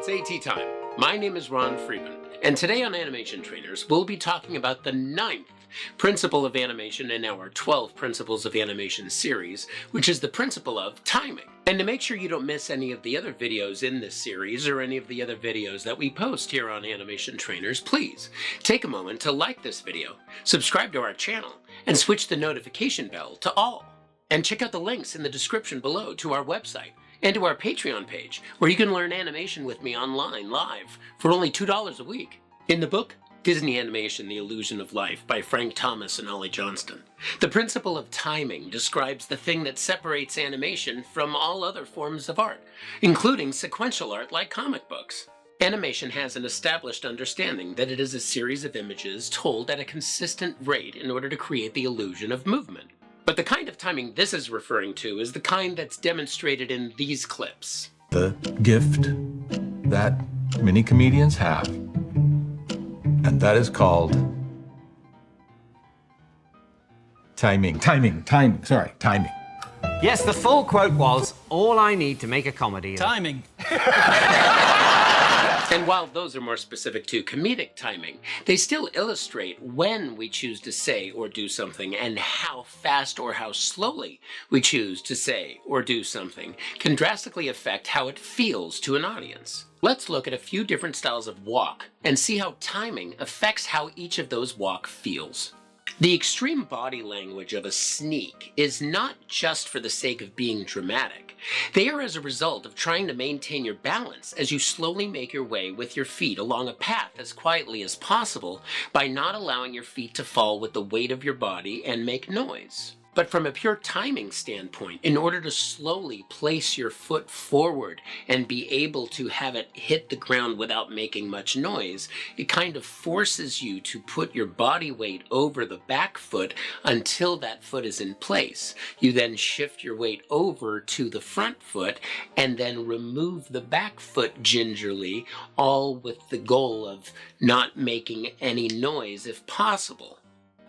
it's AT time. My name is Ron Freeman, and today on Animation Trainers, we'll be talking about the 9th principle of animation in our 12 Principles of Animation series, which is the principle of timing. And to make sure you don't miss any of the other videos in this series or any of the other videos that we post here on Animation Trainers, please take a moment to like this video, subscribe to our channel, and switch the notification bell to all. And check out the links in the description below to our website and to our Patreon page, where you can learn animation with me online live for only $2 a week. In the book, Disney Animation, The Illusion of Life by Frank Thomas and Ollie Johnston, the principle of timing describes the thing that separates animation from all other forms of art, including sequential art like comic books. Animation has an established understanding that it is a series of images told at a consistent rate in order to create the illusion of movement. But the kind of timing this is referring to is the kind that's demonstrated in these clips. The gift that many comedians have, and that is called timing. Timing. Yes, the full quote was, all I need to make a comedy. Timing. And while those are more specific to comedic timing, they still illustrate when we choose to say or do something and how fast or how slowly we choose to say or do something can drastically affect how it feels to an audience. Let's look at a few different styles of walk and see how timing affects how each of those walk feels. The extreme body language of a sneak is not just for the sake of being dramatic. They are as a result of trying to maintain your balance as you slowly make your way with your feet along a path as quietly as possible by not allowing your feet to fall with the weight of your body and make noise. But from a pure timing standpoint, in order to slowly place your foot forward and be able to have it hit the ground without making much noise, it kind of forces you to put your body weight over the back foot until that foot is in place. You then shift your weight over to the front foot and then remove the back foot gingerly, all with the goal of not making any noise if possible.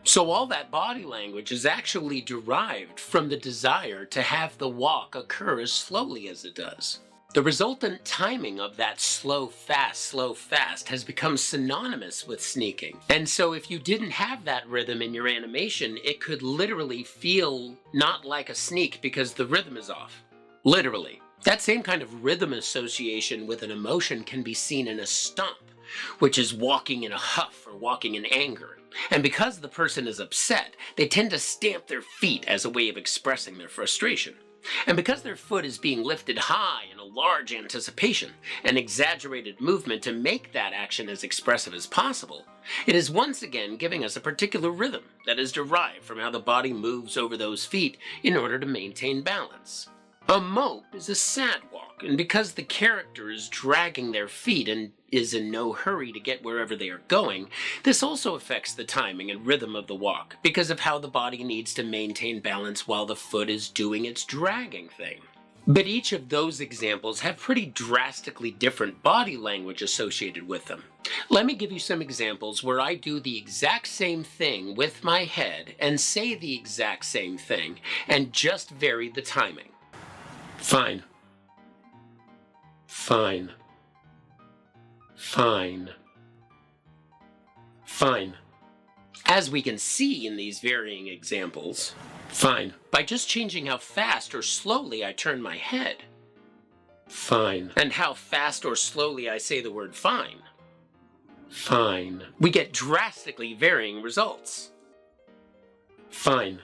So all that body language is actually derived from the desire to have the walk occur as slowly as it does. The resultant timing of that slow, fast has become synonymous with sneaking. And so if you didn't have that rhythm in your animation, it could literally feel not like a sneak because the rhythm is off. Literally. That same kind of rhythm association with an emotion can be seen in a stomp, which is walking in a huff or walking in anger. And because the person is upset, they tend to stamp their feet as a way of expressing their frustration. And because their foot is being lifted high in a large anticipation, an exaggerated movement to make that action as expressive as possible, it is once again giving us a particular rhythm that is derived from how the body moves over those feet in order to maintain balance. A mope is a sad walk, and because the character is dragging their feet and is in no hurry to get wherever they are going, this also affects the timing and rhythm of the walk because of how the body needs to maintain balance while the foot is doing its dragging thing. But each of those examples have pretty drastically different body language associated with them. Let me give you some examples where I do the exact same thing with my head and say the exact same thing and just vary the timing. Fine. Fine. Fine. Fine. As we can see in these varying examples, fine. By just changing how fast or slowly I turn my head. Fine. And how fast or slowly I say the word fine. Fine. We get drastically varying results. Fine.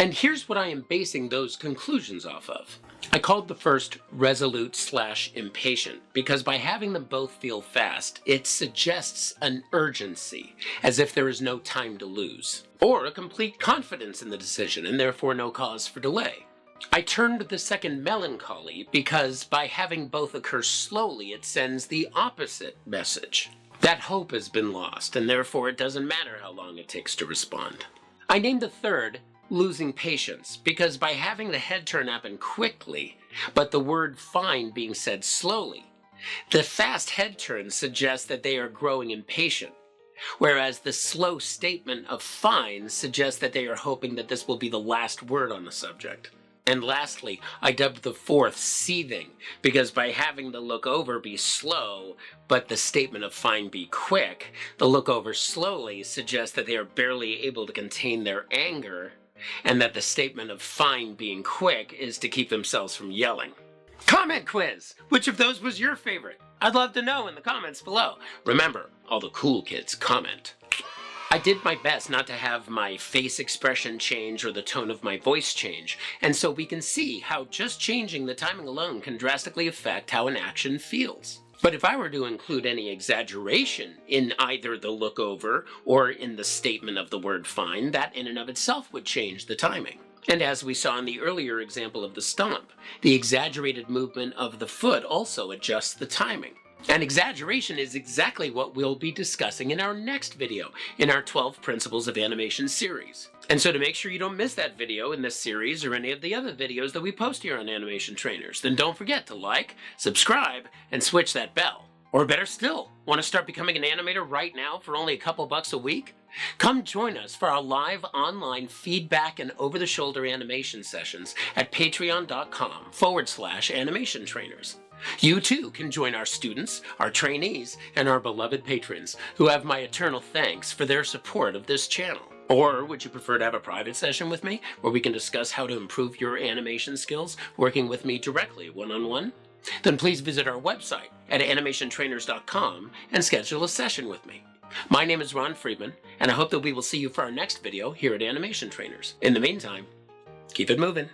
And here's what I am basing those conclusions off of. I called the first resolute/impatient because by having them both feel fast, it suggests an urgency, as if there is no time to lose, or a complete confidence in the decision and therefore no cause for delay. I turned the second melancholy because by having both occur slowly, it sends the opposite message. That hope has been lost, and therefore it doesn't matter how long it takes to respond. I named the third losing patience, because by having the head turn happen quickly, but the word fine being said slowly, the fast head turn suggests that they are growing impatient, whereas the slow statement of fine suggests that they are hoping that this will be the last word on the subject. And lastly, I dubbed the fourth seething, because by having the look over be slow, but the statement of fine be quick, the look over slowly suggests that they are barely able to contain their anger, and that the statement of fine being quick is to keep themselves from yelling. Comment quiz! Which of those was your favorite? I'd love to know in the comments below. Remember, all the cool kids comment. I did my best not to have my face expression change or the tone of my voice change, and so we can see how just changing the timing alone can drastically affect how an action feels. But if I were to include any exaggeration in either the look over or in the statement of the word fine, that in and of itself would change the timing. And as we saw in the earlier example of the stomp, the exaggerated movement of the foot also adjusts the timing. And exaggeration is exactly what we'll be discussing in our next video in our 12 Principles of Animation series. And so to make sure you don't miss that video in this series or any of the other videos that we post here on Animation Trainers, then don't forget to like, subscribe, and switch that bell. Or better still, want to start becoming an animator right now for only a couple bucks a week? Come join us for our live online feedback and over-the-shoulder animation sessions at patreon.com/animation trainers. You too can join our students, our trainees, and our beloved patrons who have my eternal thanks for their support of this channel. Or would you prefer to have a private session with me where we can discuss how to improve your animation skills working with me directly one-on-one? Then please visit our website at animationtrainers.com and schedule a session with me. My name is Ron Friedman, and I hope that we will see you for our next video here at Animation Trainers. In the meantime, keep it moving.